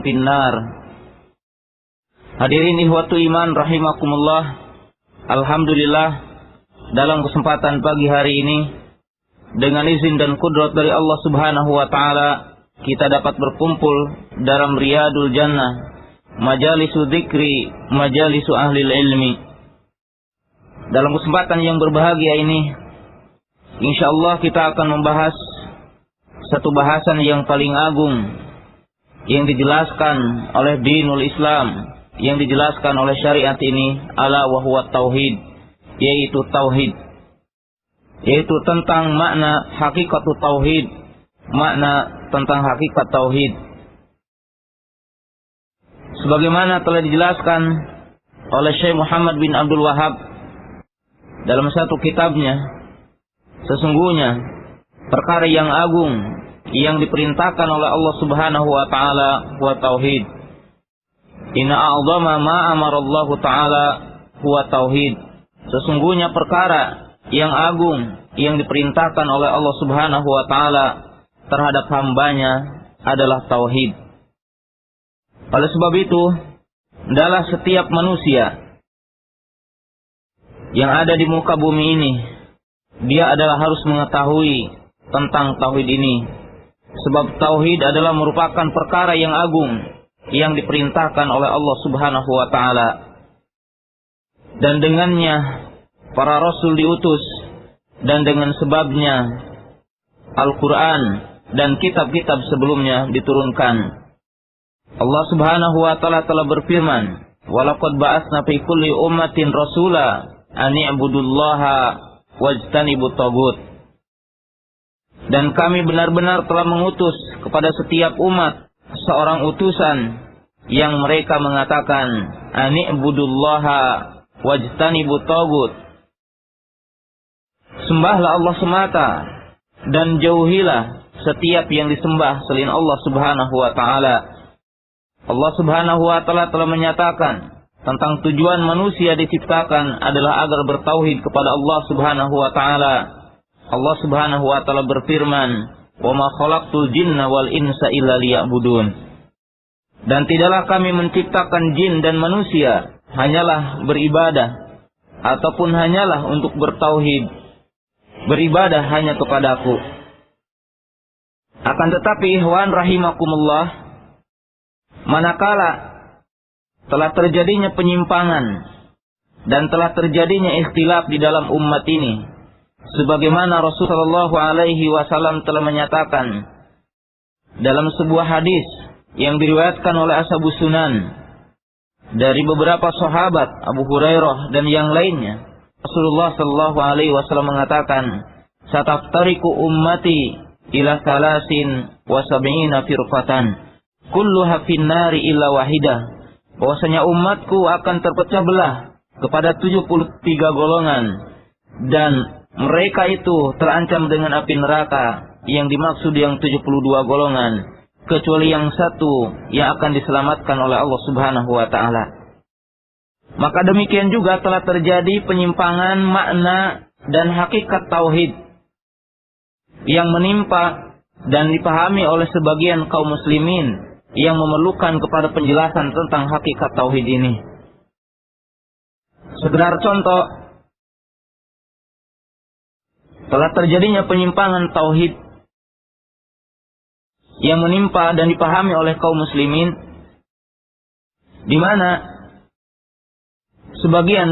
finnar. Hadirin ihwatu iman rahimakumullah. Alhamdulillah, dalam kesempatan pagi hari ini, dengan izin dan kudrat dari Allah Subhanahu wa taala, kita dapat berkumpul dalam Riyadul Jannah, majalisu dzikri, majalisu ahli ilmi. Dalam kesempatan yang berbahagia ini, insyaallah kita akan membahas satu bahasan yang paling agung yang dijelaskan oleh dinul Islam, yang dijelaskan oleh syariat ini, ala wa huwa tauhid, yaitu tauhid, yaitu tentang makna hakikatu tauhid, makna tentang hakikat tauhid. Sebagaimana telah dijelaskan oleh Syekh Muhammad bin Abdul Wahhab dalam satu kitabnya, sesungguhnya perkara yang agung yang diperintahkan oleh Allah Subhanahu wa taala wa tauhid. Inna a'zama ma amarallahu taala huwa tauhid. Sesungguhnya perkara yang agung yang diperintahkan oleh Allah Subhanahu wa taala terhadap hambanya adalah tauhid. Oleh sebab itu, adalah setiap manusia yang ada di muka bumi ini, dia adalah harus mengetahui tentang tauhid ini. Sebab tauhid adalah merupakan perkara yang agung yang diperintahkan oleh Allah Subhanahu wa taala. Dan dengannya para rasul diutus, dan dengan sebabnya Al-Qur'an dan kitab-kitab sebelumnya diturunkan. Allah Subhanahu wa taala telah berfirman, "Walaqad ba'atsna fi kulli ummatin rasula an i'budullaha wajtanibut taghut." Dan kami benar-benar telah mengutus kepada setiap umat seorang utusan yang mereka mengatakan, "Ani'budullaha wajtanibut taghut." Sembahlah Allah semata dan jauhilah setiap yang disembah selain Allah Subhanahu wa taala. Allah Subhanahu wa taala telah menyatakan tentang tujuan manusia diciptakan adalah agar bertauhid kepada Allah Subhanahu wa taala. Allah Subhanahu wa taala berfirman, "Wa ma khalaqtul jinna wal insa illa liya'budun." Dan tidaklah kami menciptakan jin dan manusia hanyalah beribadah ataupun hanyalah untuk bertauhid. Beribadah hanya kepadaku. Akan tetapi ihwan rahimakumullah, manakala telah terjadinya penyimpangan dan telah terjadinya ikhtilaf di dalam umat ini, sebagaimana Rasulullah SAW telah menyatakan dalam sebuah hadis yang diriwayatkan oleh Ashabus Sunan dari beberapa sahabat, Abu Hurairah dan yang lainnya, Rasulullah SAW mengatakan, "Sataftariku ummati ila salasin wa sab'ina firqatan, kulluha finnari illa wahidah." Bahwasanya umatku akan terpecah belah kepada 73 golongan, dan mereka itu terancam dengan api neraka, yang dimaksud yang 72 golongan, kecuali yang satu yang akan diselamatkan oleh Allah Subhanahu wa taala. Maka demikian juga telah terjadi penyimpangan makna dan hakikat tauhid yang menimpa dan dipahami oleh sebagian kaum muslimin yang memerlukan kepada penjelasan tentang hakikat tauhid ini. Sekedar contoh, telah terjadinya penyimpangan tauhid yang menimpa dan dipahami oleh kaum muslimin, di mana sebagian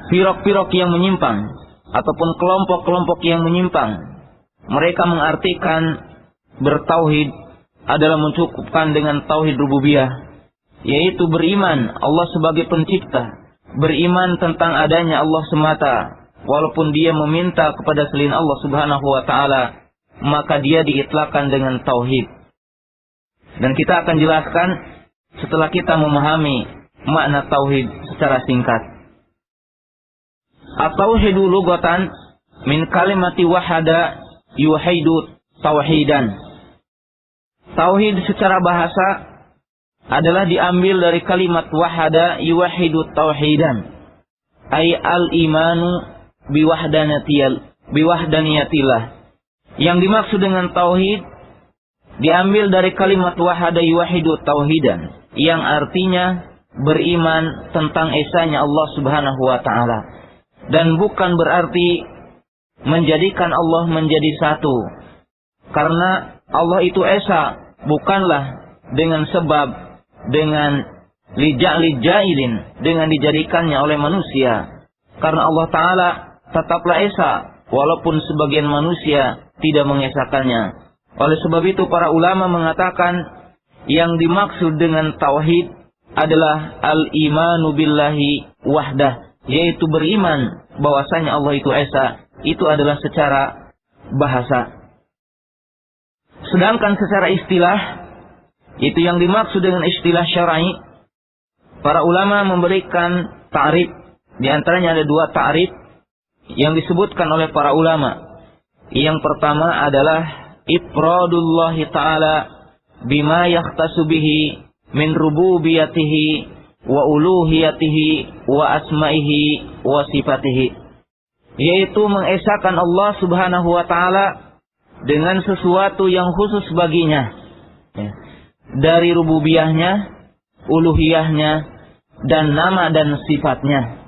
firaq-firaq yang menyimpang ataupun kelompok-kelompok yang menyimpang, mereka mengartikan bertauhid adalah mencukupkan dengan tauhid rububiyah, yaitu beriman Allah sebagai pencipta, beriman tentang adanya Allah semata. Walaupun dia meminta kepada selain Allah Subhanahu wa taala, maka dia diitlakkan dengan tauhid. Dan kita akan jelaskan setelah kita memahami makna tauhid secara singkat. At-tauhidu lughatan min kalimati wahada yuhidu tauhidan. Tauhid secara bahasa adalah diambil dari kalimat wahada yuhidu tauhidan, ay al-imanu biwahdaniyatillah. Yang dimaksud dengan tauhid diambil dari kalimat wahada yuwahidu tauhidan, yang artinya beriman tentang esanya Allah Subhanahu wa taala, dan bukan berarti menjadikan Allah menjadi satu. Karena Allah itu esa bukanlah dengan sebab, dengan lijailin, dengan dijadikannya oleh manusia. Karena Allah taala tetaplah esa walaupun sebagian manusia tidak mengesakannya. Oleh sebab itu para ulama mengatakan yang dimaksud dengan tauhid adalah al-imanu billahi wahdah, yaitu beriman bahwasanya Allah itu esa. Itu adalah secara bahasa. Sedangkan secara istilah, itu yang dimaksud dengan istilah syar'i, para ulama memberikan ta'rif. Di antaranya ada dua ta'rif yang disebutkan oleh para ulama. Yang pertama adalah ifradullahi ta'ala bima yakhtasu bihi min rububiyatihi wa uluhiyatihi wa asma'ihi wa sifatihi, yaitu mengesahkan Allah Subhanahu wa ta'ala dengan sesuatu yang khusus baginya, dari rububiyahnya, uluhiyahnya, dan nama dan sifatnya.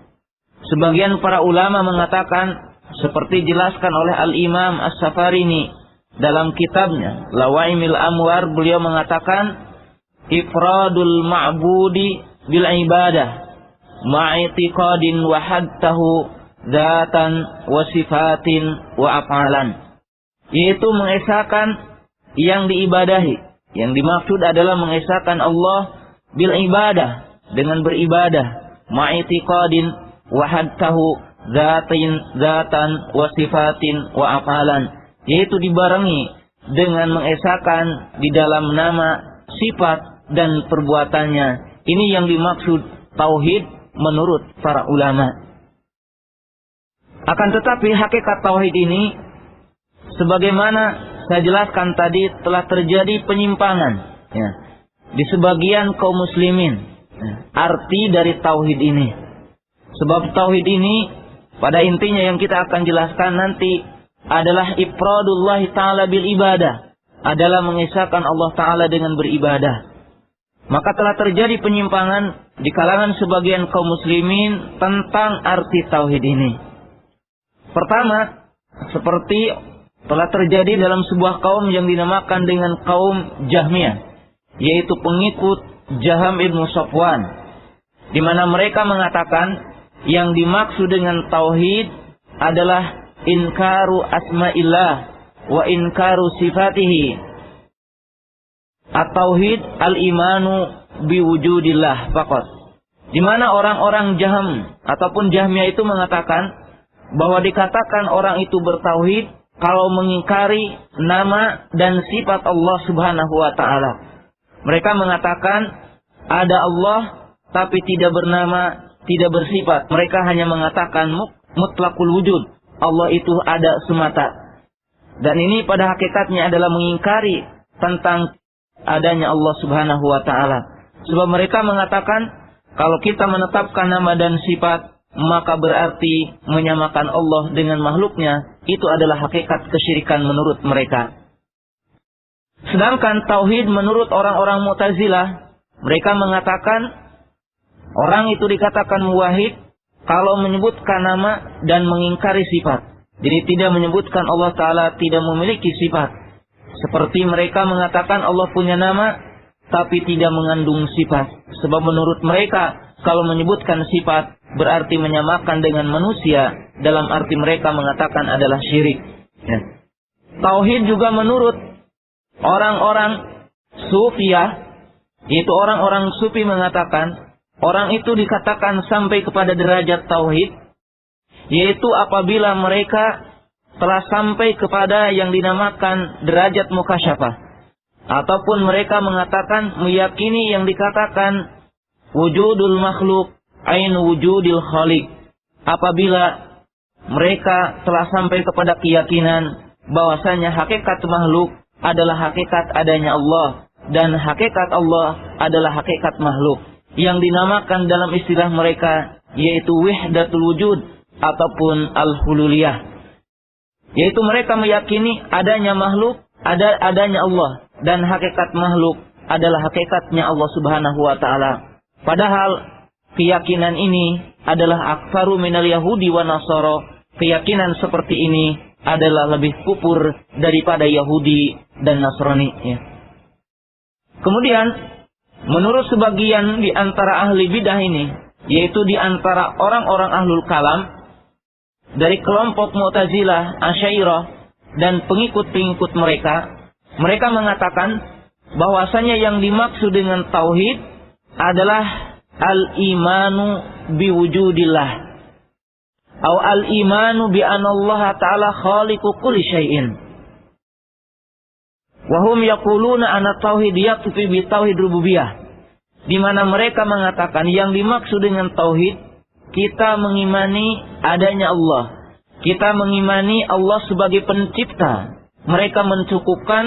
Sebagian para ulama mengatakan, seperti dijelaskan oleh Al-Imam As-Safarini dalam kitabnya Lawaimil Amwar, beliau mengatakan ifradul ma'budi bil ibadah ma'itiqadin wa hadtahu dzatan wa sifatin wa af'alan, yaitu mengesahkan yang diibadahi. Yang dimaksud adalah mengesahkan Allah bil ibadah, dengan beribadah, ma'itiqadin wa hadtahu dzatan wa sifatin wa af'alan, yaitu dibarengi dengan mengesahkan di dalam nama, sifat, dan perbuatannya. Ini yang dimaksud tauhid menurut para ulama. Akan tetapi hakikat tauhid ini, sebagaimana saya jelaskan tadi, telah terjadi penyimpangan di sebagian kaum muslimin. Arti dari tauhid ini, sebab tauhid ini pada intinya yang kita akan jelaskan nanti adalah ifradullah ta'ala bil ibadah, adalah mengesahkan Allah ta'ala dengan beribadah. Maka telah terjadi penyimpangan di kalangan sebagian kaum muslimin tentang arti tauhid ini. Pertama, seperti telah terjadi dalam sebuah kaum yang dinamakan dengan kaum Jahmiyah, yaitu pengikut Jaham ibnu Safwan, di mana mereka mengatakan yang dimaksud dengan tauhid adalah inkaru asma'illah wa inkaru sifatihi. At-tauhid al-imanu biwujudillah faqat. Di mana orang-orang Jaham ataupun Jahmiyah itu mengatakan bahwa dikatakan orang itu bertauhid kalau mengingkari nama dan sifat Allah Subhanahu wa taala. Mereka mengatakan ada Allah tapi tidak bernama, tidak bersifat. Mereka hanya mengatakan mutlaqul wujud, Allah itu ada semata. Dan ini pada hakikatnya adalah mengingkari tentang adanya Allah Subhanahu wa taala. Sebab mereka mengatakan kalau kita menetapkan nama dan sifat, maka berarti menyamakan Allah dengan makhluknya. Itu adalah hakikat kesyirikan menurut mereka. Sedangkan tauhid menurut orang-orang Mu'tazilah, mereka mengatakan orang itu dikatakan muwahhid kalau menyebutkan nama dan mengingkari sifat. Jadi tidak menyebutkan Allah Ta'ala tidak memiliki sifat. Seperti mereka mengatakan Allah punya nama tapi tidak mengandung sifat. Sebab menurut mereka kalau menyebutkan sifat berarti menyamakan dengan manusia. Dalam arti mereka mengatakan adalah syirik. Tauhid juga menurut orang-orang Sufiyah, yaitu orang-orang Sufi mengatakan orang itu dikatakan sampai kepada derajat tauhid, yaitu apabila mereka telah sampai kepada yang dinamakan derajat mukasyafah, ataupun mereka mengatakan meyakini yang dikatakan wujudul makhluk ainu wujudil khaliq. Apabila mereka telah sampai kepada keyakinan bahwasanya hakikat makhluk adalah hakikat adanya Allah dan hakikat Allah adalah hakikat makhluk, yang dinamakan dalam istilah mereka yaitu wahdatul wujud ataupun al-hululiyah, yaitu mereka meyakini adanya makhluk, adanya Allah, dan hakikat makhluk adalah hakikatnya Allah Subhanahu wa taala. Padahal keyakinan ini adalah aktsaru minal yahudi wa nasara. Keyakinan seperti ini adalah lebih kufur daripada Yahudi dan Nasrani, ya. Kemudian menurut sebagian di antara ahli bidah ini, yaitu di antara orang-orang ahlul kalam dari kelompok Mu'tazilah, Asy'ariyah dan pengikut-pengikut mereka mengatakan bahwasanya yang dimaksud dengan tauhid adalah al-imanu biwujudillah atau al-imanu bi anna Allah ta'ala khaliqu kulli syai'in. Wa hum yaquluna anna tauhid yakfi bi tauhid rububiyah. Di mana mereka mengatakan yang dimaksud dengan tauhid, kita mengimani adanya Allah. Kita mengimani Allah sebagai pencipta. Mereka mencukupkan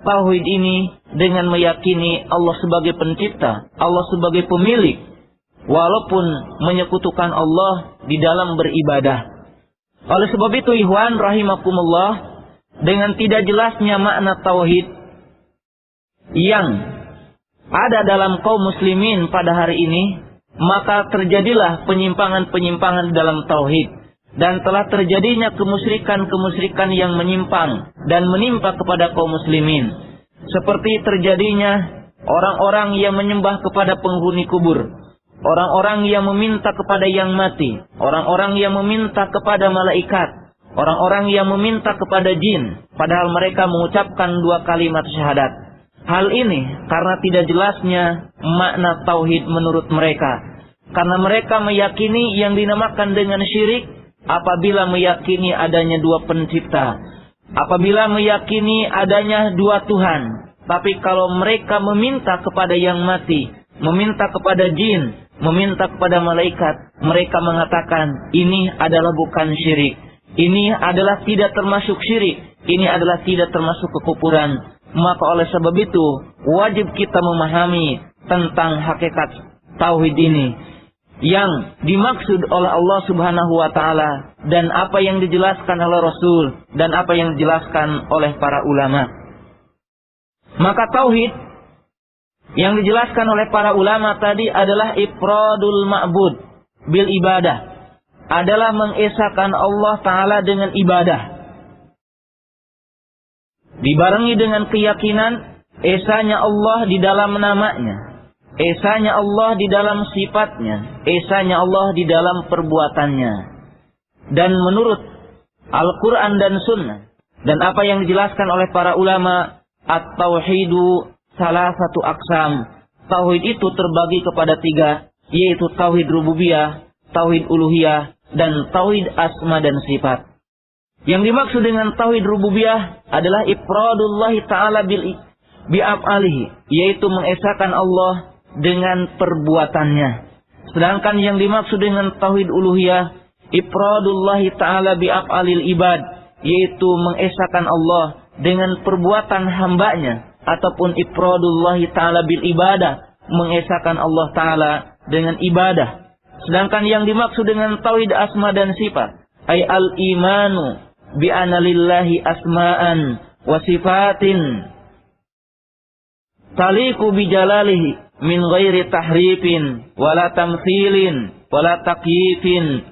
tauhid ini dengan meyakini Allah sebagai pencipta, Allah sebagai pemilik, walaupun menyekutukan Allah di dalam beribadah. Oleh sebab itu, ikhwan rahimakumullah, dengan tidak jelasnya makna tauhid yang ada dalam kaum muslimin pada hari ini, maka terjadilah penyimpangan-penyimpangan dalam tauhid, dan telah terjadinya kemusyrikan-kemusyrikan yang menyimpang dan menimpa kepada kaum muslimin, seperti terjadinya orang-orang yang menyembah kepada penghuni kubur, orang-orang yang meminta kepada yang mati, orang-orang yang meminta kepada malaikat, orang-orang yang meminta kepada jin, padahal mereka mengucapkan 2 kalimat syahadat. Hal ini karena tidak jelasnya makna tauhid menurut mereka, karena mereka meyakini yang dinamakan dengan syirik apabila meyakini adanya 2 pencipta, apabila meyakini adanya 2 Tuhan. Tapi kalau mereka meminta kepada yang mati, meminta kepada jin, meminta kepada malaikat, mereka mengatakan ini adalah bukan syirik, ini adalah tidak termasuk syirik, ini adalah tidak termasuk kekufuran. Maka oleh sebab itu wajib kita memahami tentang hakikat tauhid ini yang dimaksud oleh Allah Subhanahu wa taala, dan apa yang dijelaskan oleh Rasul, dan apa yang dijelaskan oleh para ulama. Maka tauhid yang dijelaskan oleh para ulama tadi adalah ifradul ma'bud bil ibadah, adalah mengesahkan Allah taala dengan ibadah, dibarengi dengan keyakinan esanya Allah di dalam namanya, esanya Allah di dalam sifatnya, esanya Allah di dalam perbuatannya. Dan menurut Al-Quran dan Sunnah, dan apa yang dijelaskan oleh para ulama, at-tauhidu salah satu aksam. Tauhid itu terbagi kepada 3, yaitu tauhid rububiyah, tauhid uluhiyah, dan tauhid asma dan sifat. Yang dimaksud dengan tauhid rububiyah adalah ifradullahi ta'ala bi'af'alihi, yaitu mengesahkan Allah dengan perbuatannya. Sedangkan yang dimaksud dengan tauhid uluhiyah, ifradullahi ta'ala bi'af'alil ibad, yaitu mengesahkan Allah dengan perbuatan hambanya, ataupun ifradullahi ta'ala bil ibadah, mengesahkan Allah ta'ala dengan ibadah. Sedangkan yang dimaksud dengan tauhid asma dan sifat, ay al-imanu bi anna lillahi asma'an wa sifatin taliqu bi jalalihi min ghairi tahrifin wala tamthilin wala takyifin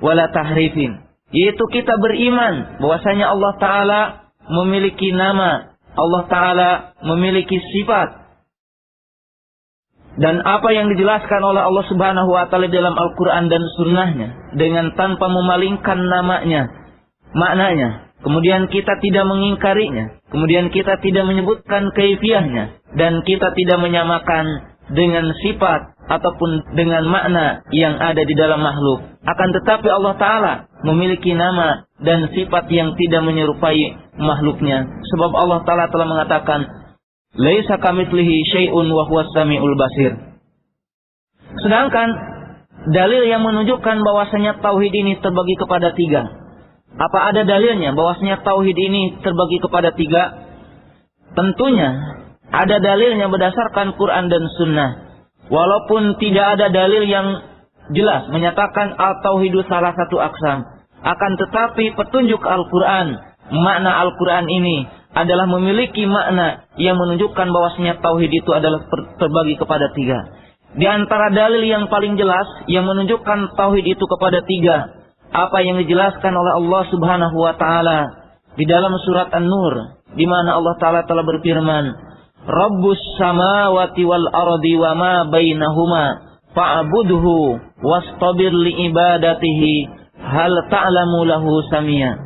wala tahrifin. Yaitu kita beriman bahwasanya Allah Ta'ala memiliki nama, Allah Ta'ala memiliki sifat, dan apa yang dijelaskan oleh Allah Subhanahu wa Ta'ala dalam Al-Quran dan Sunnahnya dengan tanpa memalingkan namanya, maknanya. Kemudian kita tidak mengingkarinya, kemudian kita tidak menyebutkan kaifiyahnya, dan kita tidak menyamakan dengan sifat ataupun dengan makna yang ada di dalam makhluk. Akan tetapi Allah Ta'ala memiliki nama dan sifat yang tidak menyerupai makhluknya. Sebab Allah Ta'ala telah mengatakan, laisa kamitslihi syai'un wa huwas samiul basir. Sedangkan dalil yang menunjukkan bahwasanya tauhid ini terbagi kepada 3. Apa ada dalilnya bahwasanya tauhid ini terbagi kepada 3? Tentunya ada dalilnya berdasarkan Quran dan Sunnah. Walaupun tidak ada dalil yang jelas menyatakan al-tauhidu salah satu aksam, akan tetapi petunjuk Al-Quran, makna Al-Quran ini adalah memiliki makna yang menunjukkan bahwasanya tauhid itu adalah terbagi kepada tiga. Di antara dalil yang paling jelas yang menunjukkan tauhid itu kepada tiga, apa yang dijelaskan oleh Allah Subhanahu wa taala di dalam surat An-Nur, di mana Allah taala telah berfirman, Rabbus samawati wal ardi wa ma bainahuma fa'budhu wastabir li ibadatihi hal ta'lamu lahu samia.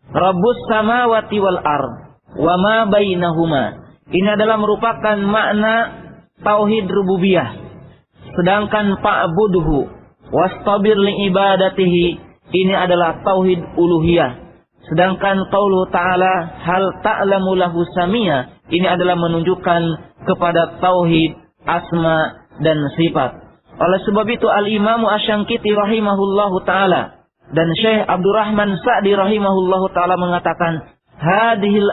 Rabbus samawati wal ardi wa ma bainahuma. Ini adalah merupakan makna tauhid rububiyah. Sedangkan fa'budhu wastabir li ibadatihi, ini adalah tauhid uluhiyah. Sedangkan qauluhu ta'ala hal ta'lamu lahu samia, ini adalah menunjukkan kepada tauhid asma dan sifat. Oleh sebab itu Al-Imam Asy-Syanqiti rahimahullahu ta'ala dan Syekh Abdurrahman Sa'di rahimahullahu ta'ala mengatakan, hadhil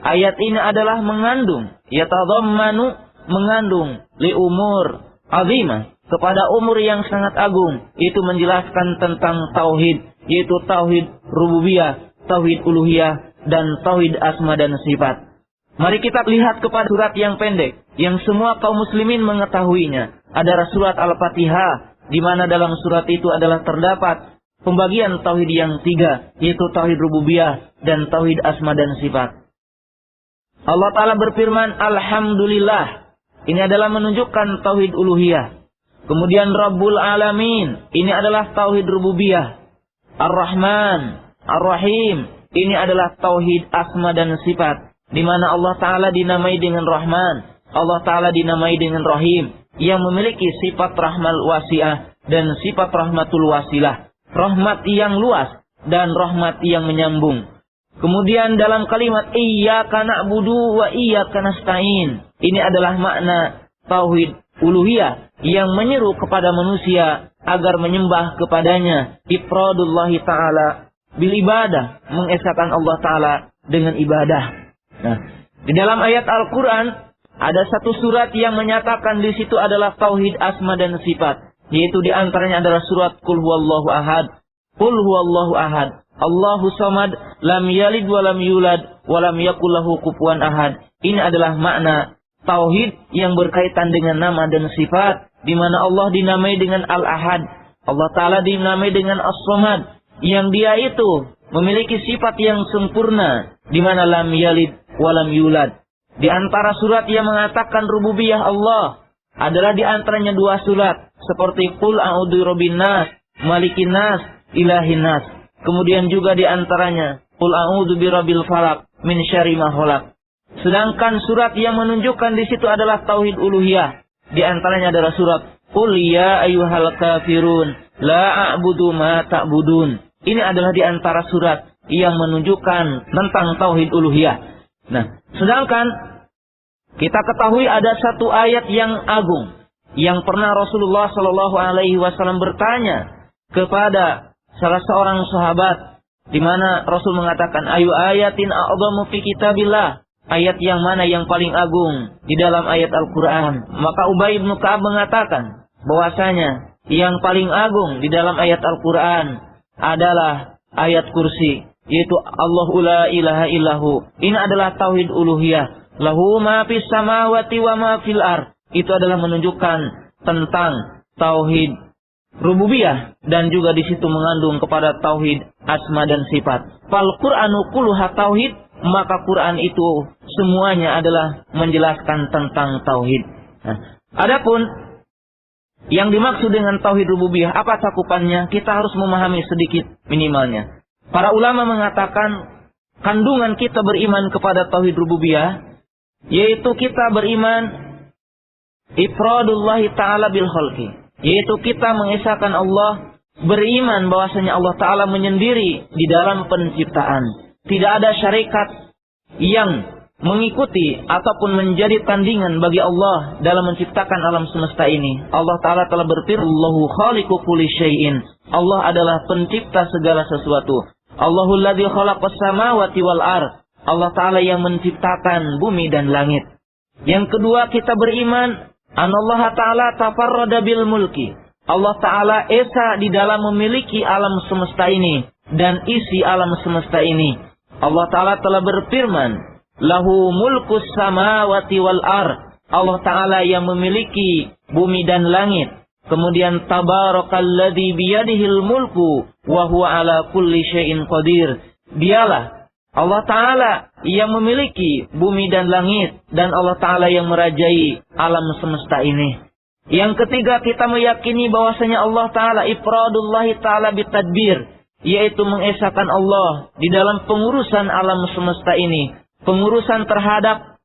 ayat ini adalah mengandung, yatadhammanu, mengandung li umur azimah, kepada umur yang sangat agung, itu menjelaskan tentang tauhid, yaitu tauhid rububiyah, tauhid uluhiyah, dan tauhid asma dan sifat. Mari kita lihat kepada surat yang pendek, yang semua kaum muslimin mengetahuinya. Ada surat Al-Fatihah, di mana dalam surat itu adalah terdapat pembagian tauhid yang tiga, yaitu tauhid rububiyah dan tauhid asma dan sifat. Allah Ta'ala berfirman, Alhamdulillah. Ini adalah menunjukkan tauhid uluhiyah. Kemudian Rabbul Alamin, ini adalah tauhid rububiyah. Ar-Rahman, Ar-Rahim, ini adalah tauhid asma dan sifat, di mana Allah Ta'ala dinamai dengan Rahman, Allah Ta'ala dinamai dengan Rahim, yang memiliki sifat rahmal wasi'ah dan sifat rahmatul wasilah, rahmat yang luas dan rahmat yang menyambung. Kemudian dalam kalimat iyyaka na'budu wa iyyaka nasta'in, ini adalah makna tauhid uluhiyah yang menyeru kepada manusia agar menyembah kepadanya, ifradullahi ta'ala bil ibadah, mengesahkan Allah Ta'ala dengan ibadah. Nah, di dalam ayat Al-Quran ada satu surat yang menyatakan di situ adalah tauhid asma dan sifat, yaitu di antaranya adalah surat Qul huwallahu ahad. Qul huwallahu ahad, Allahu samad, lam yalid wa lam yulad wa lam yakul lahu kufuwan ahad. Ini adalah makna tauhid yang berkaitan dengan nama dan sifat, di mana Allah dinamai dengan Al-Ahad, Allah Ta'ala dinamai dengan As-Samad, yang dia itu memiliki sifat yang sempurna, di mana lam yalid wa lam yulad. Di antara surat yang mengatakan rububiyah Allah adalah di antaranya dua surat, seperti Qul a'udzu birabbin nas, malikin nas, ilahin nas. Kemudian juga di antaranya Qul a'udzu birabbil falaq min syarri ma khalaq. Sedangkan surat yang menunjukkan di situ adalah tauhid uluhiyah. Di antaranya adalah surat Qul ya ayyuhal kafirun la a'budu ma ta'budun. Ini adalah di antara surat yang menunjukkan tentang tauhid uluhiyah. Nah, sedangkan kita ketahui ada satu ayat yang agung yang pernah Rasulullah Shallallahu Alaihi Wasallam bertanya kepada salah seorang sahabat, di mana Rasul mengatakan, ayu ayatin a'dhamu fi kitabillah, ayat yang mana yang paling agung di dalam ayat Al-Quran. Maka Ubay bin Ka'ab mengatakan bahwasanya yang paling agung di dalam ayat Al-Quran adalah ayat kursi, yaitu Allahu la ilaha illahu. Ini adalah tauhid uluhiyah. Lahu ma fis samawati wa ma fil ard. Itu adalah menunjukkan tentang tauhid rububiyah, dan juga di situ mengandung kepada tauhid asma dan sifat. Fal Qur'anu kulluha tauhid, maka Quran itu semuanya adalah menjelaskan tentang tauhid. Nah, adapun yang dimaksud dengan tauhid rububiyah, apa cakupannya? Kita harus memahami sedikit minimalnya. Para ulama mengatakan kandungan kita beriman kepada tauhid rububiyah, yaitu kita beriman ifradullahi ta'ala bil khalqi, yaitu kita mengesahkan Allah, beriman bahwasanya Allah Ta'ala menyendiri di dalam penciptaan. Tidak ada syarikat yang mengikuti ataupun menjadi tandingan bagi Allah dalam menciptakan alam semesta ini. Allah Ta'ala telah berfirman, Allahu khaliqu kulli syai'in. Allah adalah pencipta segala sesuatu. Allahul ladzi khalaqas samawati wal ard. Allah Ta'ala yang menciptakan bumi dan langit. Yang kedua, kita beriman anallaha ta'ala tafarrada bil mulki. Allah Ta'ala esa di dalam memiliki alam semesta ini dan isi alam semesta ini. Allah Ta'ala telah berfirman, lahu mulkus samawati wal ard. Allah Ta'ala yang memiliki bumi dan langit. Kemudian tabarakalladzi biyadihil mulku wa huwa ala kulli syai'in qadir. Dialah Allah Ta'ala yang memiliki bumi dan langit, dan Allah Ta'ala yang merajai alam semesta ini. Yang ketiga, kita meyakini bahwasanya Allah Ta'ala ifradullahi ta'ala bitadbir, yaitu mengesahkan Allah di dalam pengurusan alam semesta ini, pengurusan terhadap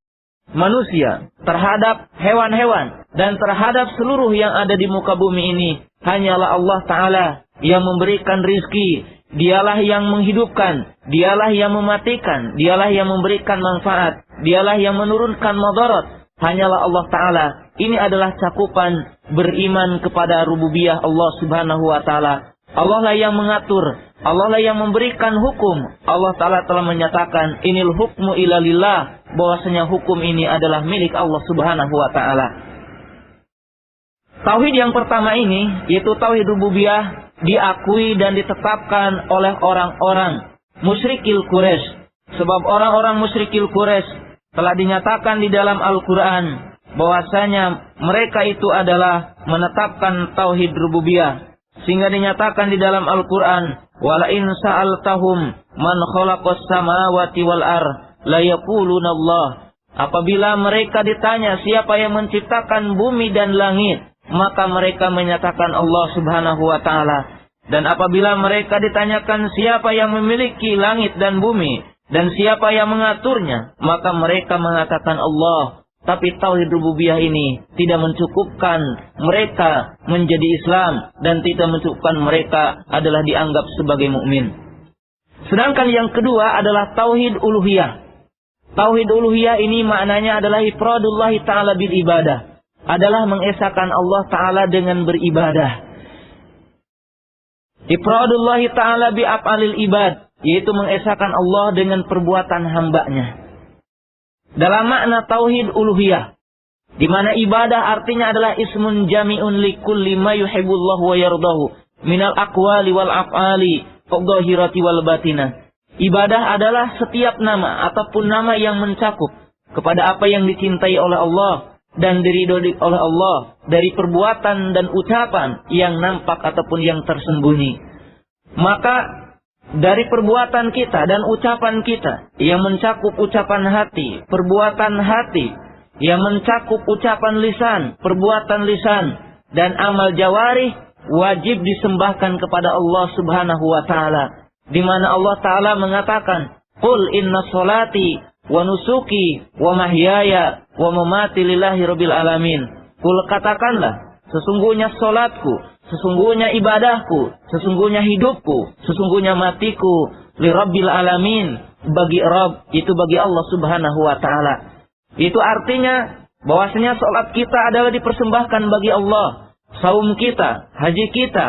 manusia, terhadap hewan-hewan, dan terhadap seluruh yang ada di muka bumi ini. Hanyalah Allah Ta'ala yang memberikan rizki, dialah yang menghidupkan, dialah yang mematikan, dialah yang memberikan manfaat, dialah yang menurunkan madarat. Hanyalah Allah Ta'ala. Ini adalah cakupan beriman kepada rububiyah Allah Subhanahu wa Ta'ala. Allah lah yang mengatur, Allah lah yang memberikan hukum. Allah Ta'ala telah menyatakan, inil hukmu illa lillah, bahwasanya hukum ini adalah milik Allah Subhanahu wa Ta'ala. Tauhid yang pertama ini, yaitu tauhid rububiyah, diakui dan ditetapkan oleh orang-orang musyrikil Quraisy. Sebab orang-orang musyrikil Quraisy telah dinyatakan di dalam Al-Quran bahwasanya mereka itu adalah menetapkan tauhid rububiyah. Sehingga dinyatakan di dalam Al-Quran, wala in sa'altahum man khalaqas samawati wal ard la yaquluna Allah. Apabila mereka ditanya siapa yang menciptakan bumi dan langit, maka mereka menyatakan Allah Subhanahu wa Ta'ala. Dan apabila mereka ditanyakan siapa yang memiliki langit dan bumi dan siapa yang mengaturnya, maka mereka mengatakan Allah. Tapi tauhid rububiyah ini tidak mencukupkan mereka menjadi Islam, dan tidak mencukupkan mereka adalah dianggap sebagai mukmin. Sedangkan yang kedua adalah tauhid uluhiyah. Tauhid uluhiyah ini maknanya adalah ifradullahi ta'ala bil ibadah, adalah mengesahkan Allah Ta'ala dengan beribadah. Ifradullahi ta'ala bi af'alil ibad, yaitu mengesahkan Allah dengan perbuatan hambanya. Dalam makna tauhid uluhiyah, di mana ibadah artinya adalah ismun jami'un likulli ma yuhibbullahu wa yardahu minal aqwali wal af'ali fadhahirati wal batinah. Ibadah adalah setiap nama ataupun nama yang mencakup kepada apa yang dicintai oleh Allah dan diridhoi oleh Allah dari perbuatan dan ucapan yang nampak ataupun yang tersembunyi. Maka dari perbuatan kita dan ucapan kita yang mencakup ucapan hati, perbuatan hati, yang mencakup ucapan lisan, perbuatan lisan, dan amal jawarih, wajib disembahkan kepada Allah Subhanahu wa Ta'ala. Di mana Allah Ta'ala mengatakan, qul inna sholati wa nusuki wa mahyaya wa mamati lillahi rabbil alamin. Qul, katakanlah, sesungguhnya solatku, sesungguhnya ibadahku, sesungguhnya hidupku, sesungguhnya matiku, li rabbil alamin, bagi Rabb, itu bagi Allah Subhanahu wa Ta'ala. Itu artinya bahwasanya salat kita adalah dipersembahkan bagi Allah. Saum kita, haji kita,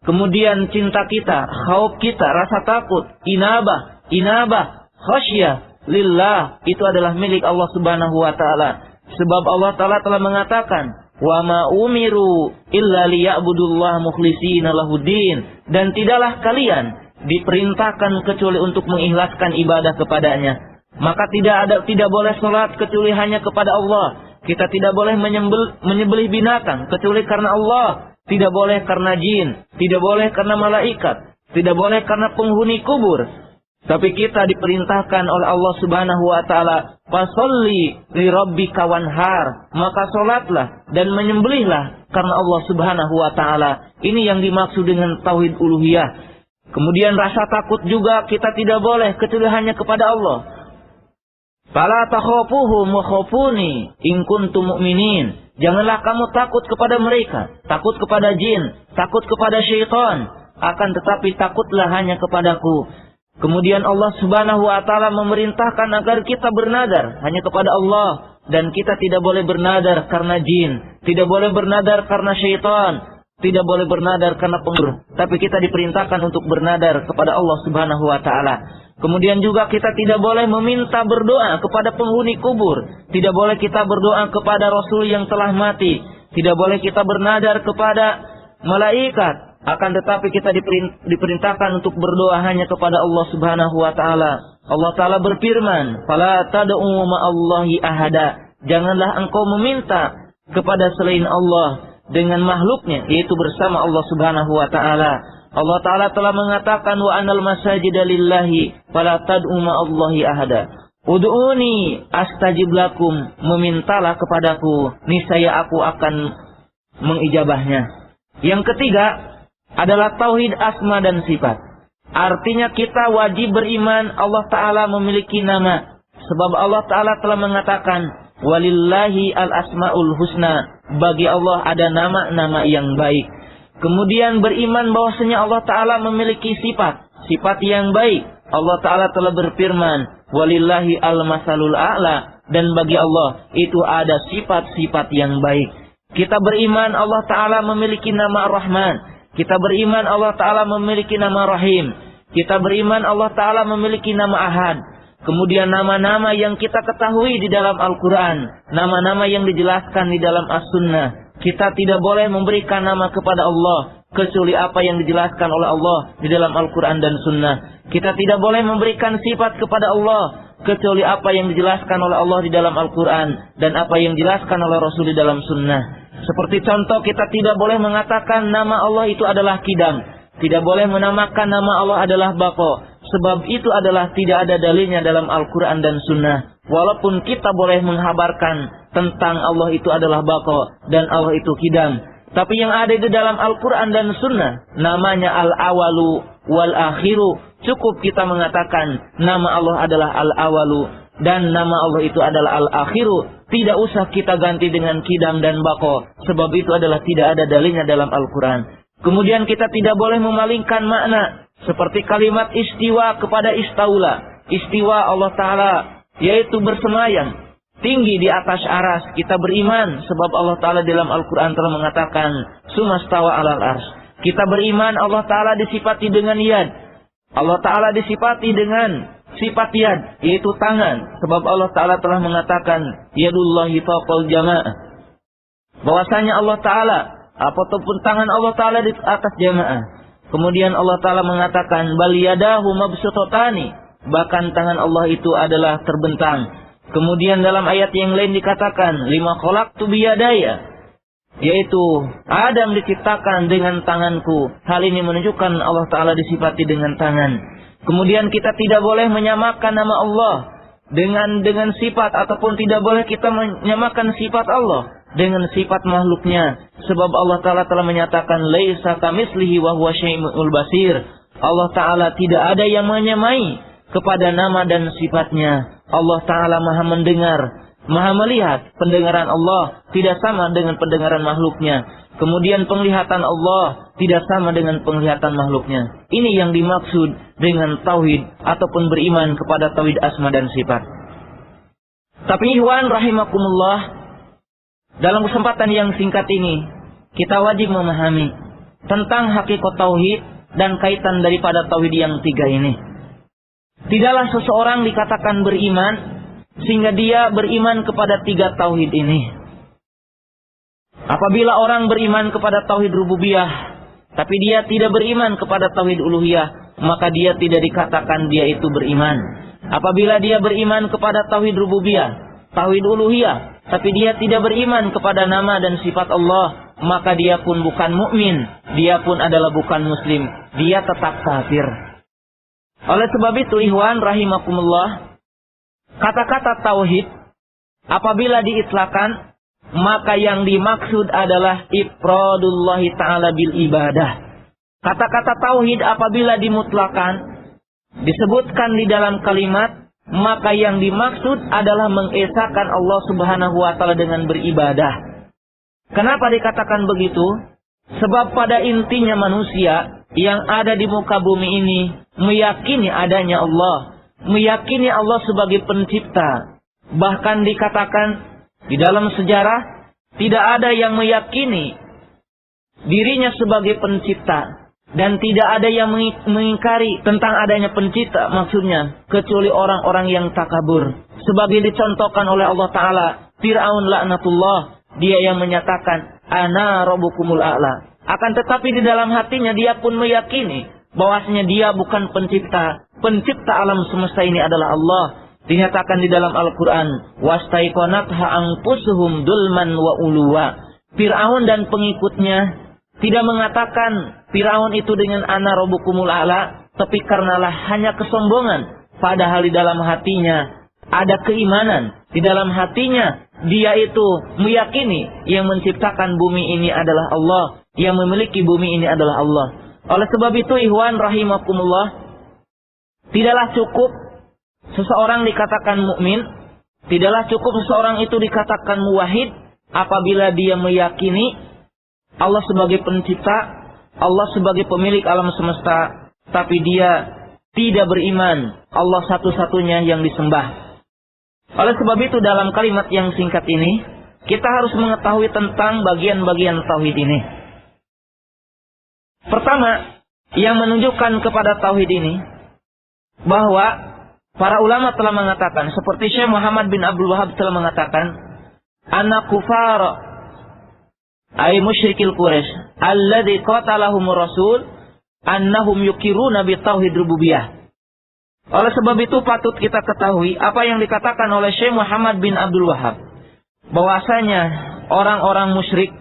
kemudian cinta kita, khauf kita, rasa takut, inabah, khasyah lillah, itu adalah milik Allah Subhanahu wa Ta'ala. Sebab Allah Ta'ala telah mengatakan, wa ma umiru illa liya'budullaha mukhlishina lahuddin, dan tidaklah kalian diperintahkan kecuali untuk mengikhlaskan ibadah kepadanya. Maka tidak boleh salat kecuali hanya kepada Allah. Kita tidak boleh menyembelih binatang kecuali karena Allah. Tidak boleh karena jin, tidak boleh karena malaikat, tidak boleh karena penghuni kubur. Tapi kita diperintahkan oleh Allah Subhanahu wa Ta'ala, fasolli li rabbika wanhar, maka solatlah dan menyembelihlah karena Allah Subhanahu wa Ta'ala. Ini yang dimaksud dengan tauhid uluhiyah. Kemudian rasa takut juga kita tidak boleh kecuali hanya kepada Allah. Fala takhafuhum wa khafuni in kuntum mu'minin. Janganlah kamu takut kepada mereka, takut kepada jin, takut kepada syaitan, akan tetapi takutlah hanya kepadaku. Kemudian Allah Subhanahu wa Ta'ala memerintahkan agar kita bernadar hanya kepada Allah, dan kita tidak boleh bernadar karena jin, tidak boleh bernadar karena syaitan, tidak boleh bernadar karena penghulu, tapi kita diperintahkan untuk bernadar kepada Allah Subhanahu wa Ta'ala. Kemudian juga kita tidak boleh meminta berdoa kepada penghuni kubur, tidak boleh kita berdoa kepada Rasul yang telah mati, tidak boleh kita bernadar kepada malaikat. Akan tetapi kita diperintahkan untuk berdoa hanya kepada Allah Subhanahu wa Ta'ala. Allah Ta'ala berfirman, "Fala tad'u ma'allahi ahada." Janganlah engkau meminta kepada selain Allah dengan makhluknya, yaitu bersama Allah Subhanahu wa Ta'ala. Allah Ta'ala telah mengatakan, "Wa anal masajida lillahi fala tad'u ma'allahi ahada." Ud'uni astajib lakum, memintalah kepadaku, niscaya aku akan mengijabahnya. Yang ketiga adalah tauhid asma dan sifat. Artinya kita wajib beriman Allah Ta'ala memiliki nama. Sebab Allah Ta'ala telah mengatakan, "Walillahi al-asma'ul husna." Bagi Allah ada nama-nama yang baik. Kemudian beriman bahwasanya Allah Ta'ala memiliki sifat yang baik. Allah Ta'ala telah berfirman, "Walillahi al-masalul a'la." Dan bagi Allah itu ada sifat-sifat yang baik. Kita beriman Allah Ta'ala memiliki nama Ar-Rahman. Kita beriman Allah Ta'ala memiliki nama Rahim. Kita beriman Allah Ta'ala memiliki nama Ahad. Kemudian nama-nama yang kita ketahui di dalam Al-Quran. Nama-nama yang dijelaskan di dalam As-Sunnah. Kita tidak boleh memberikan nama kepada Allah kecuali apa yang dijelaskan oleh Allah di dalam Al-Quran dan Sunnah. Kita tidak boleh memberikan sifat kepada Allah kecuali apa yang dijelaskan oleh Allah di dalam Al-Quran dan apa yang dijelaskan oleh Rasul di dalam Sunnah. Seperti contoh, kita tidak boleh mengatakan nama Allah itu adalah Qidam. Tidak boleh menamakan nama Allah adalah Baqo. Sebab itu adalah tidak ada dalilnya dalam Al-Quran dan Sunnah. Walaupun kita boleh menghabarkan tentang Allah itu adalah Baqo dan Allah itu Qidam. Tapi yang ada di dalam Al-Quran dan Sunnah namanya Al-Awalu wal-Akhiru. Cukup kita mengatakan nama Allah adalah Al-Awalu dan nama Allah itu adalah Al-Akhiru. Tidak usah kita ganti dengan Qidam dan Baqo. Sebab itu adalah tidak ada dalilnya dalam Al-Quran. Kemudian kita tidak boleh memalingkan makna. Seperti kalimat istiwa kepada istaula. Istiwa Allah Ta'ala yaitu bersemayam tinggi di atas aras. Kita beriman sebab Allah Ta'ala dalam Al-Quran telah mengatakan sumastawa alal ars. Kita beriman Allah Ta'ala disifati dengan yad. Allah Ta'ala disifati dengan sifat yad, yaitu tangan. Sebab Allah Ta'ala telah mengatakan yadullahi fawqal jamaah. Bahwasanya Allah Ta'ala ataupun tangan Allah Ta'ala di atas jamaah. Kemudian Allah Ta'ala mengatakan bal yadahu mabsutatani. Bahkan tangan Allah itu adalah terbentang. Kemudian dalam ayat yang lain dikatakan lima khalaqtu biyadaya, yaitu Adam diciptakan dengan tanganku. Hal ini menunjukkan Allah Ta'ala disifati dengan tangan. Kemudian kita tidak boleh menyamakan nama Allah dengan sifat, ataupun tidak boleh kita menyamakan sifat Allah dengan sifat makhluknya. Sebab Allah Ta'ala telah menyatakan laisa kamitslihi wa huwa syai'ul basir. Allah Ta'ala tidak ada yang menyamai kepada nama dan sifatnya. Allah Ta'ala maha mendengar, maha melihat. Pendengaran Allah tidak sama dengan pendengaran makhluknya. Kemudian penglihatan Allah tidak sama dengan penglihatan makhluknya. Ini yang dimaksud dengan tauhid ataupun beriman kepada tauhid asma dan sifat. Tapi ikhwan rahimakumullah, dalam kesempatan yang singkat ini kita wajib memahami tentang hakikat tauhid dan kaitan daripada tauhid yang tiga ini. Tidaklah seseorang dikatakan beriman sehingga dia beriman kepada tiga tauhid ini. Apabila orang beriman kepada tauhid rububiyah, tapi dia tidak beriman kepada tauhid uluhiyah, maka dia tidak dikatakan dia itu beriman. Apabila dia beriman kepada tauhid rububiyah, tauhid uluhiyah, tapi dia tidak beriman kepada nama dan sifat Allah, maka dia pun bukan mukmin, dia pun adalah bukan muslim, dia tetap kafir. Oleh sebab itu, ikhwan rahimakumullah, kata-kata tauhid apabila diitlaqkan, maka yang dimaksud adalah ifradullahi ta'ala bil ibadah. Kata-kata tauhid apabila dimutlakan, disebutkan di dalam kalimat, maka yang dimaksud adalah mengesahkan Allah Subhanahu wa Ta'ala dengan beribadah. Kenapa dikatakan begitu? Sebab pada intinya manusia yang ada di muka bumi ini meyakini adanya Allah, meyakini Allah sebagai pencipta. Bahkan dikatakan di dalam sejarah tidak ada yang meyakini dirinya sebagai pencipta, dan tidak ada yang mengingkari tentang adanya pencipta, maksudnya kecuali orang-orang yang takabur. Sebagai dicontohkan oleh Allah Ta'ala, Fir'aun laknatullah, dia yang menyatakan ana rabbukumul a'la. Akan tetapi di dalam hatinya dia pun meyakini bahwasanya dia bukan pencipta. Pencipta alam semesta ini adalah Allah. Dinyatakan di dalam Al-Quran, wastaiqanatha anfusuhum dulman wa uluwa. Fir'aun dan pengikutnya tidak mengatakan Fir'aun itu dengan ana rabbukumul a'la, tapi karenalah hanya kesombongan. Padahal di dalam hatinya ada keimanan. Di dalam hatinya dia itu meyakini yang menciptakan bumi ini adalah Allah, yang memiliki bumi ini adalah Allah. Oleh sebab itu, ikhwan rahimakumullah, tidaklah cukup seseorang dikatakan mukmin, tidaklah cukup seseorang itu dikatakan muwahhid apabila dia meyakini Allah sebagai pencipta, Allah sebagai pemilik alam semesta, tapi dia tidak beriman Allah satu-satunya yang disembah. Oleh sebab itu, dalam kalimat yang singkat ini, kita harus mengetahui tentang bagian-bagian tauhid ini. Pertama, yang menunjukkan kepada tauhid ini, bahwa para ulama telah mengatakan, seperti Syekh Muhammad bin Abdul Wahab telah mengatakan, Anna kufar ay musyrikil Quraisy alladzi qatalahumur rasul annahum yukiruna bi tauhid rububiyah. Oleh sebab itu patut kita ketahui apa yang dikatakan oleh Syekh Muhammad bin Abdul Wahab, bahwasanya orang-orang musyrik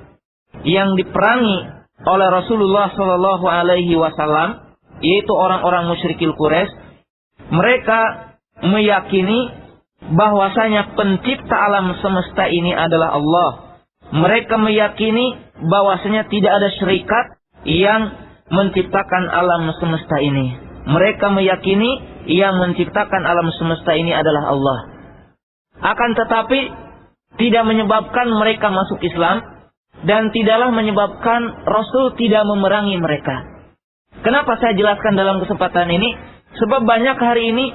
yang diperangi oleh Rasulullah Shallallahu Alaihi Wasallam, yaitu orang-orang musyrikil Quraisy, mereka meyakini bahwasanya pencipta alam semesta ini adalah Allah. Mereka meyakini bahwasanya tidak ada syarikat yang menciptakan alam semesta ini. Mereka meyakini yang menciptakan alam semesta ini adalah Allah. Akan tetapi tidak menyebabkan mereka masuk Islam, dan tidaklah menyebabkan Rasul tidak memerangi mereka. Kenapa saya jelaskan dalam kesempatan ini? Sebab banyak hari ini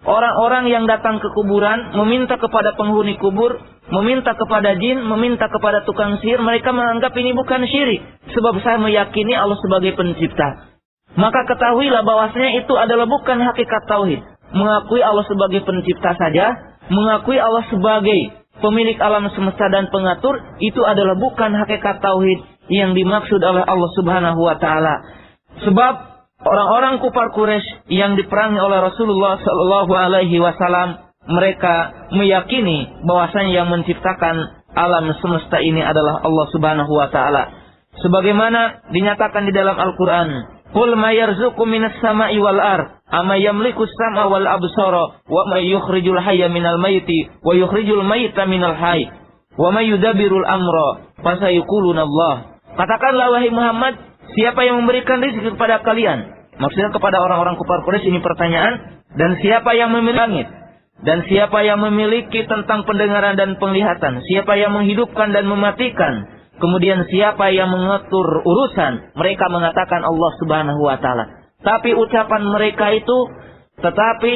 orang-orang yang datang ke kuburan, meminta kepada penghuni kubur, meminta kepada jin, meminta kepada tukang sihir. Mereka menganggap ini bukan syirik, sebab saya meyakini Allah sebagai pencipta. Maka ketahuilah bahwasanya itu adalah bukan hakikat tauhid. Mengakui Allah sebagai pencipta saja, mengakui Allah sebagai pemilik alam semesta dan pengatur, itu adalah bukan hakikat tauhid yang dimaksud oleh Allah Subhanahu wa taala. Sebab orang-orang kufar Quraisy yang diperangi oleh Rasulullah sallallahu alaihi wasallam, mereka meyakini bahwasanya yang menciptakan alam semesta ini adalah Allah Subhanahu wa taala. Sebagaimana dinyatakan di dalam Al-Qur'an, Qul ma yarzuqu minas sama'i wal ard amma yamliku as-sam'a wal absara wa may yukhrijul hayya minal mayyiti wa yukhrijul mayyita minal hayy wa may yudabbirul amra fasayaquluna Allah. Katakanlah wahai Muhammad, siapa yang memberikan rezeki kepada kalian? Maksudnya kepada orang-orang kufar Quraisy ini pertanyaan. Dan siapa yang memiliki langit? Dan siapa yang memiliki tentang pendengaran dan penglihatan? Siapa yang menghidupkan dan mematikan? Kemudian siapa yang mengatur urusan? Mereka mengatakan Allah Subhanahu wa taala. Tapi ucapan mereka itu, tetapi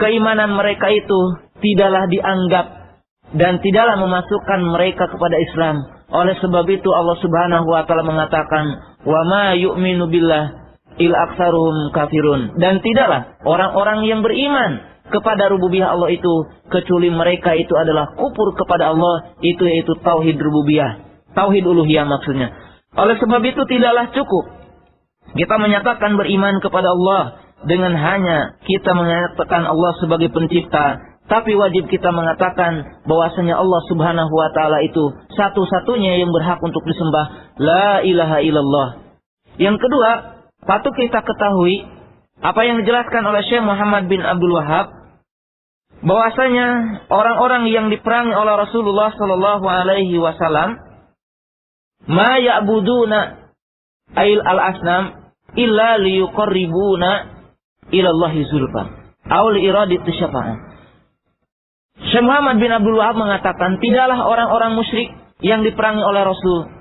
keimanan mereka itu tidaklah dianggap dan tidaklah memasukkan mereka kepada Islam. Oleh sebab itu Allah Subhanahu wa taala mengatakan, "Wa ma yu'minu billah il aktsaruhum kafirun." Dan tidaklah orang-orang yang beriman kepada rububiyah Allah itu kecuali mereka itu adalah kufur kepada Allah, itu yaitu tauhid rububiyah. Tauhid uluhiyah maksudnya. Oleh sebab itu tidaklah cukup kita menyatakan beriman kepada Allah dengan hanya kita mengatakan Allah sebagai pencipta, tapi wajib kita mengatakan bahwasanya Allah Subhanahu wa taala itu satu-satunya yang berhak untuk disembah, la ilaha illallah. Yang kedua, patut kita ketahui apa yang dijelaskan oleh Syekh Muhammad bin Abdul Wahab, bahwasanya orang-orang yang diperangi oleh Rasulullah sallallahu alaihi wasallam ma ya'buduna ail al-asnam illa liyuqarribuna ila Allahi zulfa aw li iradati syafa'ah. Syekh Muhammad bin Abdul Wahab mengatakan, tidaklah orang-orang musyrik yang diperangi oleh Rasul,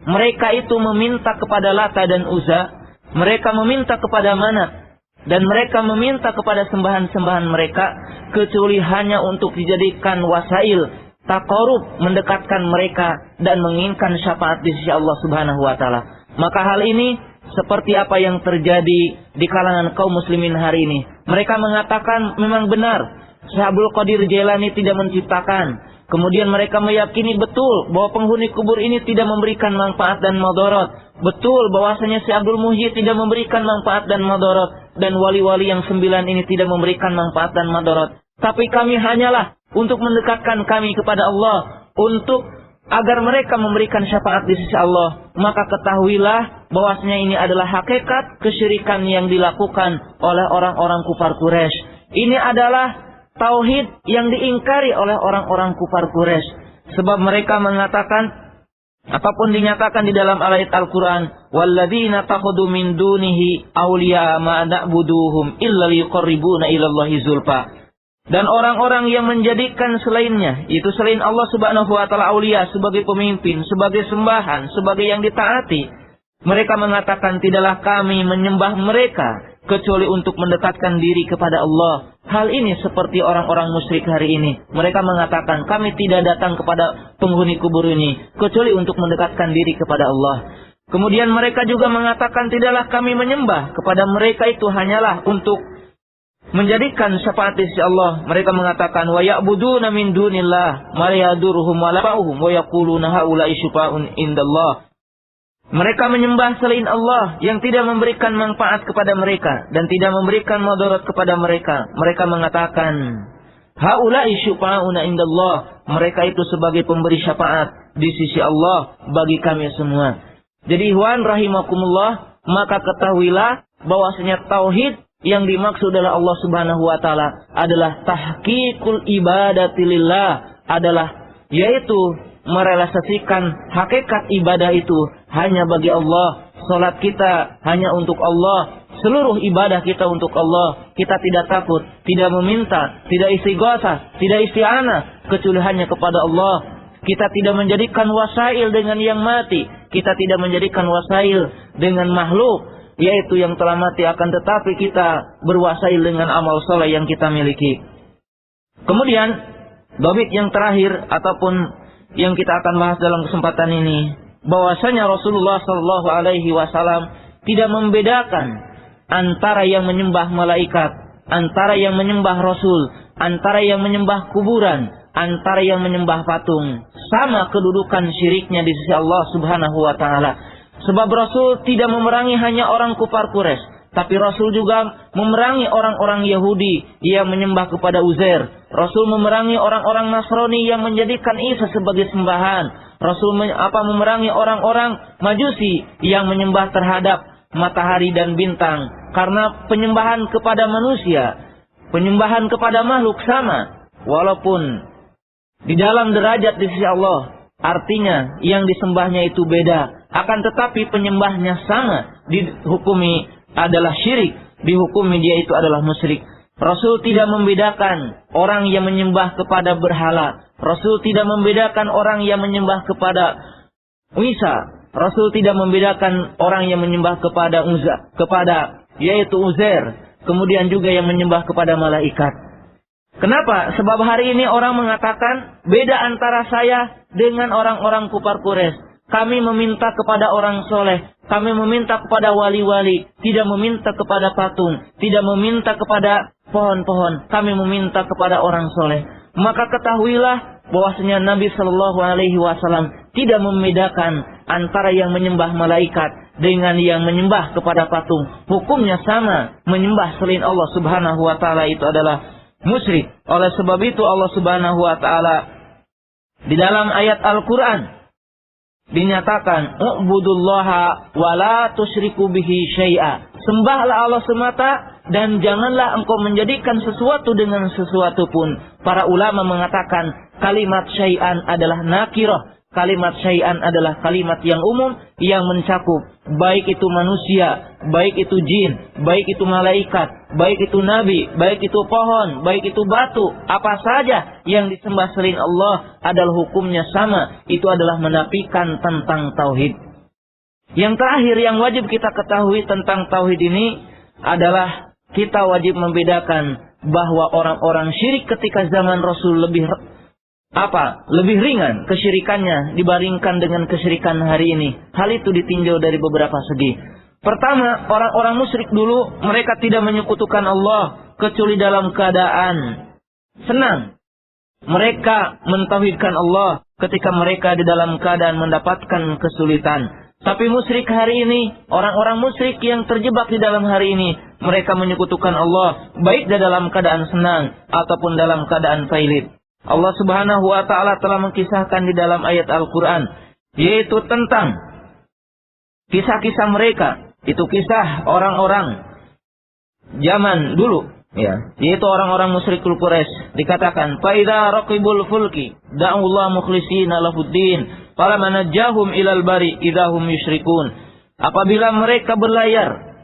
mereka itu meminta kepada Lata dan Uzza, mereka meminta kepada Manat, dan mereka meminta kepada sembahan-sembahan mereka, kecuali hanya untuk dijadikan wasail taqarrub, mendekatkan mereka dan menginginkan syafaat di sisi Allah Subhanahu wa taala. Maka hal ini seperti apa yang terjadi di kalangan kaum muslimin hari ini. Mereka mengatakan memang benar Syekh Abdul Qadir Jailani tidak menciptakan. Kemudian mereka meyakini betul bahwa penghuni kubur ini tidak memberikan manfaat dan madarat. betul bahwasanya si Abdul Muhyi tidak memberikan manfaat dan madarat, dan wali-wali yang 9 ini tidak memberikan manfaat dan madarat. Tapi kami hanyalah untuk mendekatkan kami kepada Allah, untuk agar mereka memberikan syafaat di sisi Allah. Maka ketahuilah bahwasanya ini adalah hakikat kesyirikan yang dilakukan oleh orang-orang kufar Quraisy. Ini adalah tauhid yang diingkari oleh orang-orang kufar Quraisy. Sebab mereka mengatakan, apapun dinyatakan di dalam ayat Al-Quran, walladzina takhudhu min dunihi awliya ma na'buduhum illa liqarribuna ilallahi zulfa. Dan orang-orang yang menjadikan selainnya, itu selain Allah subhanahu wa ta'ala, aulia sebagai pemimpin, sebagai sembahan, sebagai yang ditaati, mereka mengatakan tidaklah kami menyembah mereka kecuali untuk mendekatkan diri kepada Allah. Hal ini seperti orang-orang musyrik hari ini. Mereka mengatakan kami tidak datang kepada penghuni kubur ini kecuali untuk mendekatkan diri kepada Allah. Kemudian mereka juga mengatakan tidaklah kami menyembah kepada mereka itu hanyalah untuk menjadikan syafaat di sisi Allah. Mereka mengatakan wa ya'buduna min dunillah ma la yadurruhum wa la yanfa'uhum wa yaquluna haula'i syufa'un indallah. Mereka menyembah selain Allah yang tidak memberikan manfaat kepada mereka dan tidak memberikan madarat kepada mereka. Mereka mengatakan haula'i syufa'una indallah. Mereka itu sebagai pemberi syafaat di sisi Allah bagi kami semua. Jadi ikhwan rahimakumullah, maka ketahuilah bahwasanya tauhid yang dimaksud adalah Allah subhanahu wa ta'ala adalah tahqiqul ibadati lillah, adalah yaitu merealisasikan hakikat ibadah itu hanya bagi Allah. Salat kita hanya untuk Allah, seluruh ibadah kita untuk Allah. Kita tidak takut, tidak meminta, tidak istighatsah, tidak isti'anah kecuali hanya kepada Allah. Kita tidak menjadikan wasail dengan yang mati, kita tidak menjadikan wasail dengan makhluk yaitu yang telah mati, akan tetapi kita berwasail dengan amal soleh yang kita miliki. Kemudian dhabit yang terakhir ataupun yang kita akan bahas dalam kesempatan ini, bahwasanya Rasulullah sallallahu alaihi wasallam tidak membedakan antara yang menyembah malaikat, antara yang menyembah rasul, antara yang menyembah kuburan, antara yang menyembah patung. Sama kedudukan syiriknya di sisi Allah subhanahu wa ta'ala. Sebab Rasul tidak memerangi hanya orang kufar Quraisy, tapi Rasul juga memerangi orang-orang Yahudi yang menyembah kepada Uzair. Rasul memerangi orang-orang Nasrani yang menjadikan Isa sebagai sembahan. Rasul memerangi orang-orang Majusi yang menyembah terhadap matahari dan bintang. Karena penyembahan kepada manusia, penyembahan kepada makhluk sama, walaupun di dalam derajat di sisi Allah, artinya yang disembahnya itu beda, akan tetapi penyembahnya sama, dihukumi adalah syirik, dihukumi dia itu adalah musyrik. Rasul tidak membedakan orang yang menyembah kepada berhala. Rasul tidak membedakan orang yang menyembah kepada Isa. Rasul tidak membedakan orang yang menyembah kepada yaitu Uzair. Kemudian juga yang menyembah kepada malaikat. Kenapa? Sebab hari ini orang mengatakan beda antara saya dengan orang-orang kufar Quraisy. Kami meminta kepada orang soleh, kami meminta kepada wali-wali, tidak meminta kepada patung, tidak meminta kepada pohon-pohon, kami meminta kepada orang soleh. Maka ketahuilah bahwasanya Nabi Shallallahu Alaihi Wasallam tidak membedakan antara yang menyembah malaikat dengan yang menyembah kepada patung. Hukumnya sama, menyembah selain Allah Subhanahu Wa Taala itu adalah musyrik. Oleh sebab itu Allah Subhanahu Wa Taala di dalam ayat Al-Quran dinyatakan, u'budullaha wa la tusyriku bihi syai'a. Sembahlah Allah semata dan janganlah engkau menjadikan sesuatu dengan sesuatu pun. Para ulama mengatakan kalimat syai'an adalah nakirah. Kalimat syai'an adalah kalimat yang umum yang mencakup baik itu manusia, baik itu jin, baik itu malaikat, baik itu nabi, baik itu pohon, baik itu batu. Apa saja yang disembah selain Allah adalah hukumnya sama. Itu adalah menafikan tentang tauhid. Yang terakhir yang wajib kita ketahui tentang tauhid ini adalah kita wajib membedakan bahwa orang-orang syirik ketika zaman Rasul lebih ringan kesyirikannya dibandingkan dengan kesyirikan hari ini. Hal itu ditinjau dari beberapa segi. Pertama, orang-orang musyrik dulu mereka tidak menyekutukan Allah kecuali dalam keadaan senang. Mereka mentauhidkan Allah ketika mereka di dalam keadaan mendapatkan kesulitan. Tapi musyrik hari ini, orang-orang musyrik yang terjebak di dalam hari ini, mereka menyekutukan Allah, baik dalam keadaan senang ataupun dalam keadaan pailit. Allah Subhanahu wa Ta'ala telah mengkisahkan di dalam ayat Al-Quran, yaitu tentang kisah-kisah mereka. Itu kisah orang-orang zaman dulu, ya, yaitu orang-orang musyrikul Quraisy. Dikatakan, "Faida raqibul fulki da'ullah mukhlishina lahuddin falamma najahum ilal bari idahum yusyrikun." Apabila mereka berlayar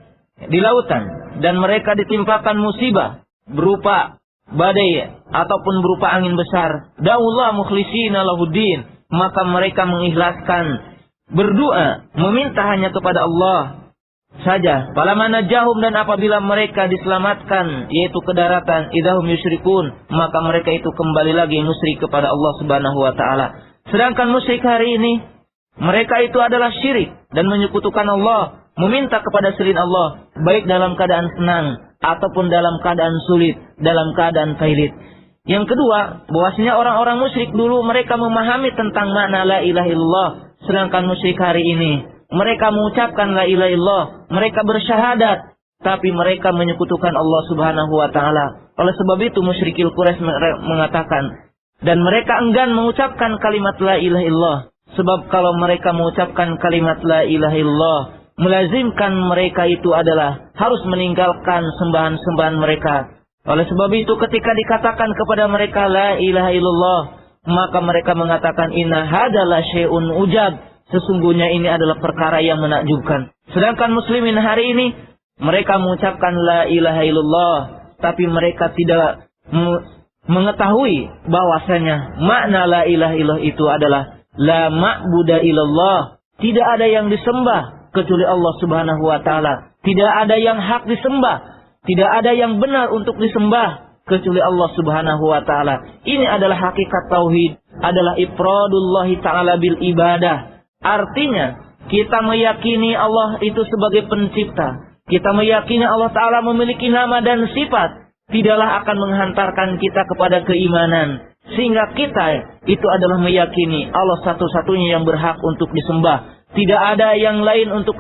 di lautan dan mereka ditimpakan musibah berupa badai ataupun berupa angin besar, da'ullah mukhlishina lahuddin, maka mereka mengikhlaskan berdoa, meminta hanya kepada Allah saja. Falamma najahum, dan apabila mereka diselamatkan yaitu ke daratan, idahum yusyrikun, maka mereka itu kembali lagi musyrik kepada Allah Subhanahu wa Ta'ala. Sedangkan musyrik hari ini, mereka itu adalah syirik dan menyekutukan Allah, meminta kepada selain Allah, baik dalam keadaan senang ataupun dalam keadaan sulit, dalam keadaan pailit. Yang kedua, bahwasanya orang-orang musyrik dulu mereka memahami tentang makna la ilaha illallah. Sedangkan musyrik hari ini, mereka mengucapkan la ilaha illallah, mereka bersyahadat, tapi mereka menyekutukan Allah Subhanahu wa Ta'ala. Oleh sebab itu musyrikil Quraisy mengatakan, dan mereka enggan mengucapkan kalimat la ilaha illallah, sebab kalau mereka mengucapkan kalimat la ilaha illallah, melazimkan mereka itu adalah harus meninggalkan sembahan-sembahan mereka. Oleh sebab itu ketika dikatakan kepada mereka la ilaha illallah, maka mereka mengatakan, inna hadalah syai'un ujab, sesungguhnya ini adalah perkara yang menakjubkan. Sedangkan muslimin hari ini, mereka mengucapkan la ilaha illallah, tapi mereka tidak mengetahui bahwasanya makna la ilaha illallah itu adalah la ma'buda illallah. Tidak ada yang disembah kecuali Allah Subhanahu wa Ta'ala. Tidak ada yang hak disembah, tidak ada yang benar untuk disembah kecuali Allah Subhanahu wa Ta'ala. Ini adalah hakikat tauhid, adalah ifradullahi ta'ala bil ibadah. Artinya, kita meyakini Allah itu sebagai pencipta. Kita meyakini Allah Ta'ala memiliki nama dan sifat. Tidaklah akan menghantarkan kita kepada keimanan. Sehingga kita itu adalah meyakini Allah satu-satunya yang berhak untuk disembah. Tidak ada yang lain untuk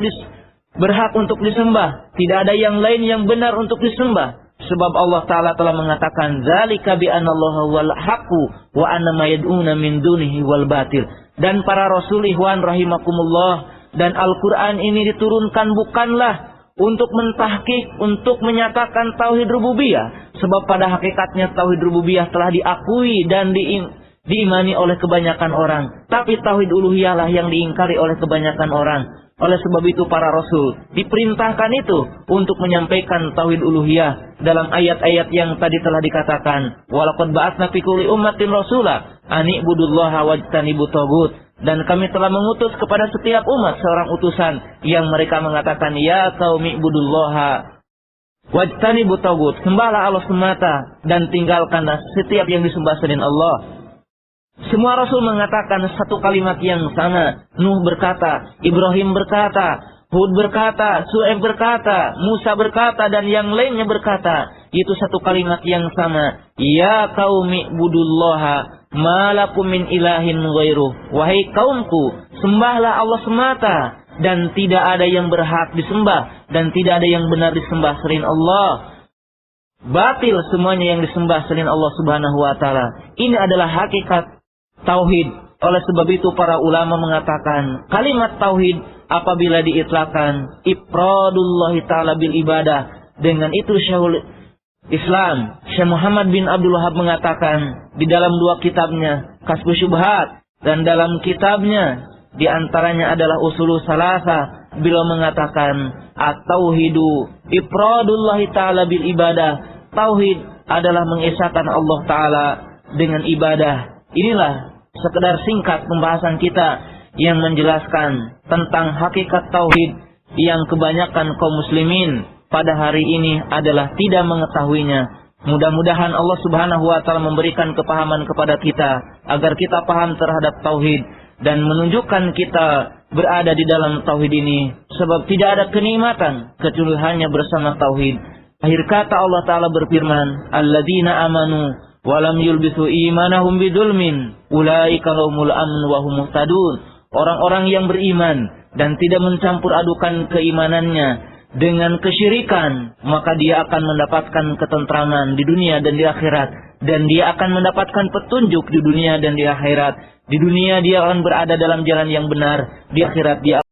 berhak untuk disembah. Tidak ada yang lain yang benar untuk disembah. Sebab Allah Ta'ala telah mengatakan, zalika bi anallaha wal haqqu wa anna ma yad'una min dunihi wal batil. Dan para rasul, ihwan rahimakumullah, dan Al-Quran ini diturunkan bukanlah untuk mentahqiq, untuk menyatakan tauhid rububiyah. Sebab pada hakikatnya tauhid rububiyah telah diakui dan diimani oleh kebanyakan orang. Tapi tauhid uluhiyah lah yang diingkari oleh kebanyakan orang. Oleh sebab itu para rasul diperintahkan itu untuk menyampaikan tauhid uluhiyah dalam ayat-ayat yang tadi telah dikatakan, walaqad ba'atsna fi kulli ummatin rasula an ibudullaha wajtanibut taghut. Dan kami telah mengutus kepada setiap umat seorang utusan yang mereka mengatakan, ya qaumi ibudullaha wajtanibut taghut, sembahlah Allah semata dan tinggalkanlah setiap yang disembah selain Allah. Semua Rasul mengatakan satu kalimat yang sama. Nuh berkata, Ibrahim berkata, Hud berkata, Su'aib berkata, Musa berkata, dan yang lainnya berkata. Itu satu kalimat yang sama. Ya qaumi budullaha malakum min ilahin ghairuh. Wahai kaumku, sembahlah Allah semata dan tidak ada yang berhak disembah dan tidak ada yang benar disembah selain Allah. Batil semuanya yang disembah selain Allah Subhanahu wa Ta'ala. Ini adalah hakikat tauhid. Oleh sebab itu para ulama mengatakan kalimat tauhid apabila diitlaqkan ifradullahi ta'ala bil ibadah. Dengan itu Syekhul Islam Syekh Muhammad bin Abdul Wahab mengatakan di dalam dua kitabnya Kasbus Syubhat dan dalam kitabnya di antaranya adalah Usulul Salasa, beliau mengatakan at-tauhidu ifradullahi ta'ala bil ibadah. Tauhid adalah mengesahkan Allah Ta'ala dengan ibadah. Inilah sekedar singkat pembahasan kita yang menjelaskan tentang hakikat tauhid yang kebanyakan kaum muslimin pada hari ini adalah tidak mengetahuinya. Mudah-mudahan Allah Subhanahu wa Ta'ala memberikan kepahaman kepada kita agar kita paham terhadap tauhid dan menunjukkan kita berada di dalam tauhid ini, sebab tidak ada kenikmatan kecuali hanya bersama tauhid. Akhir kata Allah Ta'ala berfirman, alladzina amanu walam yulbisu imanahum bidzulmin ulaika lahumul amn wa hum muhtadun. Orang-orang yang beriman dan tidak mencampur adukan keimanannya dengan kesyirikan, maka dia akan mendapatkan ketentraman di dunia dan di akhirat, dan dia akan mendapatkan petunjuk di dunia dan di akhirat. Di dunia dia akan berada dalam jalan yang benar, di akhirat dia